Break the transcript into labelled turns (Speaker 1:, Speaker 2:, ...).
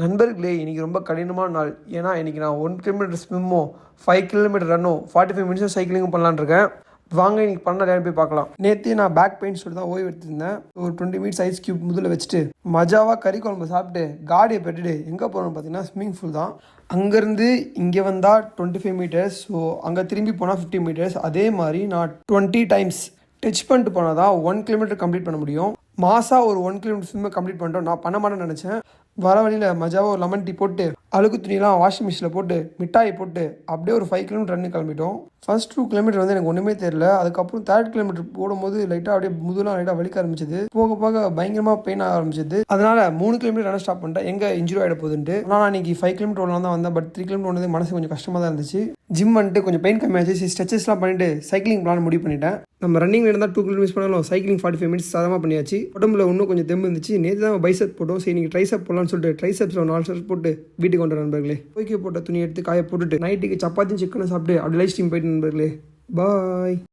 Speaker 1: நண்பர்களே இன்றைக்கி ரொம்ப கடினமான நாள். ஏன்னா இன்றைக்கி நான் 1 கிலோமீட்டர் ஸ்விம்மும் 5 கிலோமீட்டர் ரன்னும் 45 மினிட்ஸும் சைக்கிளிங்கும் பண்ணலான்னு இருக்கேன். வாங்க இன்றைக்கி பண்ண போய் பார்க்கலாம். நேற்று நான் பேக் பெயின் சொல்லிட்டு தான் ஓய்வு எடுத்திருந்தேன். ஒரு 20 மினிட்ஸ் ஐஸ் கியூப் முதல்ல வச்சுட்டு மஜாவாக கறி குழம்பு சாப்பிட்டு காடியை பெட்டுட்டு எங்கே போகிறோம்னு பார்த்தீங்கன்னா ஸ்விம்மிங் ஃபூல் தான். அங்கேருந்து இங்கே வந்தால் 25 மீட்டர்ஸ், ஸோ அங்கே திரும்பி போனால் 50 மீட்டர்ஸ். அதே மாதிரி நான் 20 டைம்ஸ் டச் பண்ணிட்டு போனால் தான் 1 கிலோமீட்டர் கம்ப்ளீட் பண்ண முடியும். மாதம் ஒரு 1 கிலோமீட்டர் ஸ்விம்மை கம்ப்ளீட் பண்ணிட்டோம். நான் பண்ண மாட்டேன்னு நினச்சேன். வர வழியில் மஜாவாக ஒரு லெமன் டீ போட்டு அழுக்கு துணியெல்லாம் வாஷிங் மிஷினில் போட்டு மிட்டாயை போட்டு அப்படியே ஒரு 5 கிலோமீட்டர் ரன்னு கிளம்பிட்டோம். ஃபர்ஸ்ட் 2 கிலோமீட்டர் வந்து எனக்கு ஒன்றுமே தெரியல. அதுக்கப்புறம் 3rd கிலோமீட்டர் போடும்போது லைட்டாக அப்படியே முதுலாம் லைட்டாக வலிக்க ஆரம்பிச்சது. போக போக பயங்கரமாக பெயின் ஆக ஆரம்பிச்சது. அதனால் 3 கிலோமீட்டர் ரன் ஸ்டாப் பண்ணிட்டேன், எங்கே இன்ஜுரி ஆகிட போகுதுன்ட்டு. ஆனால் நான் இன்றைக்கி 5 கிலோமீட்டர் ஓடலாம் தான் வந்தேன். பட் 3 கிலோமீட்டர் ஓடுறது மனசு கொஞ்சம் கஷ்டமாக தான் இருந்துச்சு. ஜிம் வந்துட்டு கொஞ்சம் பெயின் கம்மியாச்சு. ஸ்ட்ரெச்சஸ்லாம் பண்ணிட்டு சைக்கிளிங் பிளான் முடிவு பண்ணிட்டேன். நம்ம ரன்னிங் இருந்தால் 2 கிலோமீட்டர் மிஸ் பண்ணாலும் சைக்கிளிங் 45 மினிட்ஸ் சாதமாக பண்ணியாச்சு. உடம்புல இன்னும் கொஞ்சம் தெம்பு இருந்துச்சு. நேற்று தான் பைசெப் போட்டோம். சரி நீங்கள் ட்ரைசெப் போடலான்னு சொல்லிட்டு ட்ரைசெப்ஸில் 4 செட் போட்டு வீட்டுக்கு கொண்டு நண்பர்களே. போய்க்கு போட்ட துணி எடுத்து காய போட்டுட்டு நைட்டுக்கு சப்பாத்தியும் சிக்கனும் சாப்பிட்டு அப்படி லைஃப் ஸ்ட்ரீம் போயிட்டு நண்பர்களே. பாய்.